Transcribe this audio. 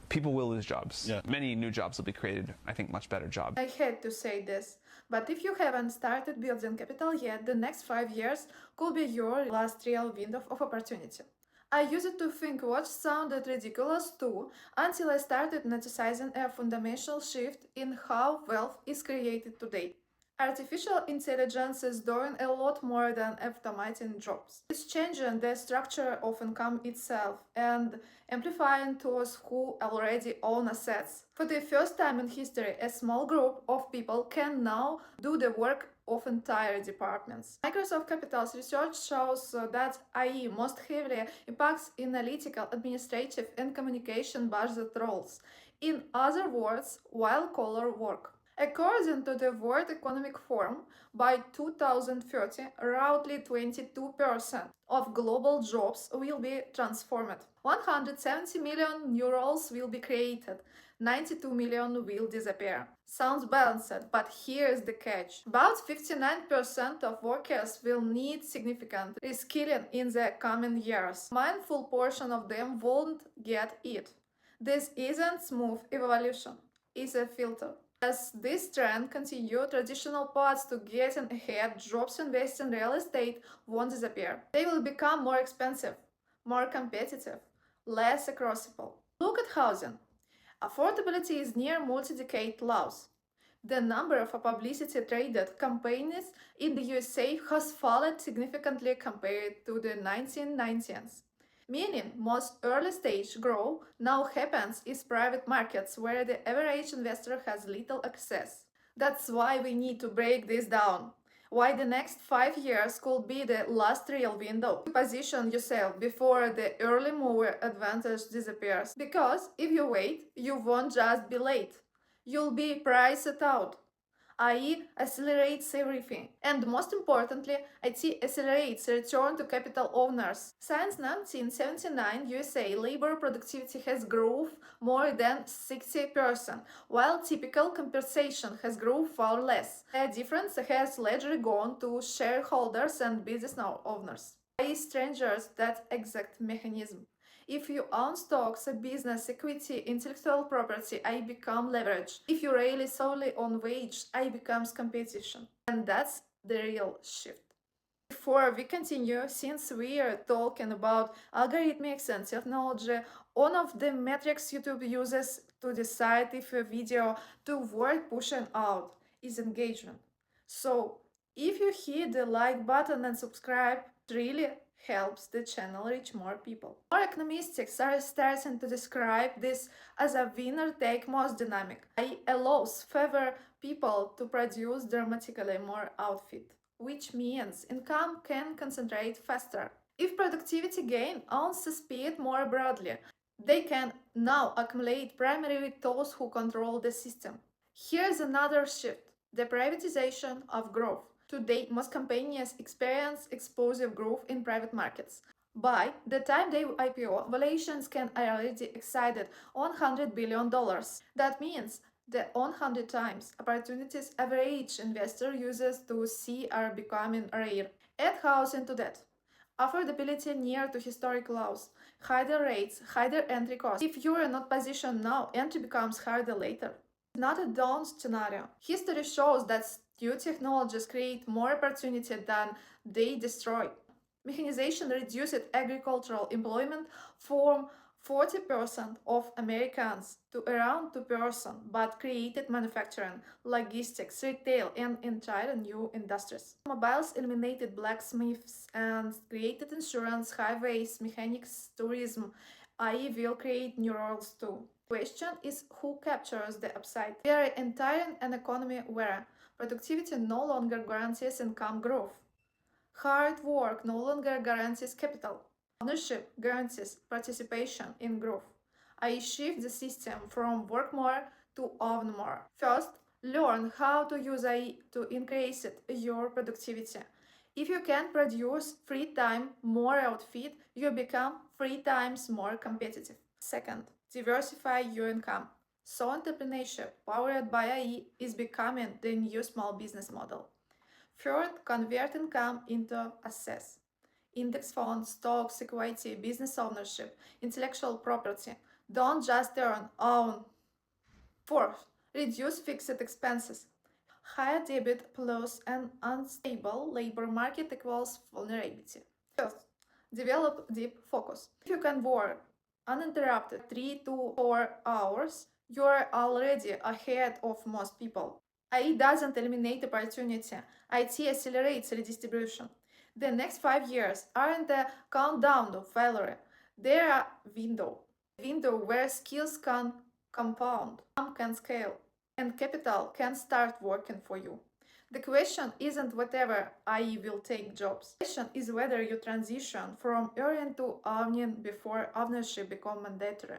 people will lose jobs. Yeah. Many new jobs will be created, I think much better jobs. I hate to say this, but if you haven't started building capital yet, the next 5 years could be your last real window of opportunity. I used to think what sounded ridiculous too, until I started noticing a fundamental shift in how wealth is created today. Artificial intelligence is doing a lot more than automating jobs. It's changing the structure of income itself and amplifying those who already own assets. For the first time in history, a small group of people can now do the work of entire departments. Microsoft Capital's research shows that AI most heavily impacts analytical, administrative, and communication budget roles. In other words, white-collar work. According to the World Economic Forum, by 2030, roughly 22% of global jobs will be transformed. 170 million new roles will be created. 92 million will disappear. Sounds balanced, but here's the catch. About 59% of workers will need significant reskilling in the coming years. A mindful portion of them won't get it. This isn't smooth evolution, it's a filter. As this trend continues, traditional paths to getting ahead, jobs investing in real estate won't disappear. They will become more expensive, more competitive, less accessible. Look at housing. Affordability is near multi-decade lows. The number of publicity-traded companies in the USA has fallen significantly compared to the 1990s. Meaning most early-stage growth now happens in private markets where the average investor has little access. That's why we need to break this down. Why the next 5 years could be the last real window to position yourself before the early mover advantage disappears. Because if you wait, you won't just be late. You'll be priced out. AI accelerates everything. And most importantly, IT accelerates return to capital owners. Since 1979, USA labor productivity has grown more than 60%, while typical compensation has grown far less. The difference has largely gone to shareholders and business owners. AI strangers that exact mechanism. If you own stocks, a business, equity, intellectual property, I become leverage. If you rely solely on wage, I becomes competition. And that's the real shift. Before we continue, since we are talking about algorithmics and technology, one of the metrics YouTube uses to decide if a video to worth pushing out is engagement. So, if you hit the like button and subscribe, it really helps the channel reach more people. More economists are starting to describe this as a winner-take-most dynamic. It allows fewer people to produce dramatically more output, which means income can concentrate faster. If productivity gain owns the speed more broadly, they can now accumulate primarily with those who control the system. Here's another shift: the privatization of growth. Today, most companies experience explosive growth in private markets. By the time they IPO, valuations can already exceed $100 billion. That means the 100 times opportunities average investor uses to see are becoming rare. Add housing to that. Affordability near to historic lows, higher rates, higher entry costs. If you are not positioned now, entry becomes harder later. Not a dawn scenario. History shows that new technologies create more opportunity than they destroy. Mechanization reduced agricultural employment from 40% of Americans to around 2%, but created manufacturing, logistics, retail, and entire new industries. Mobiles eliminated blacksmiths and created insurance, highways, mechanics, tourism. AI will create new roles too. The question is who captures the upside. We are entering an economy where productivity no longer guarantees income growth. Hard work no longer guarantees capital. Ownership guarantees participation in growth. I shift the system from work more to own more. First, learn how to use AI to increase your productivity. If you can produce 3 times more output, you become 3 times more competitive. Second, diversify your income. So entrepreneurship powered by AI is becoming the new small business model. Third, convert income into assets. Index funds, stocks, equity, business ownership, intellectual property. Don't just earn. Fourth, reduce fixed expenses. Higher debit plus an unstable labor market equals vulnerability. Fifth, develop deep focus. If you can work uninterrupted 3 to 4 hours, you're already ahead of most people. AI doesn't eliminate opportunity, IT accelerates redistribution. The next 5 years aren't a countdown of failure, they're a window where skills can compound, income can scale, and capital can start working for you. The question isn't whether AI will take jobs. The question is whether you transition from earning to owning before ownership become mandatory.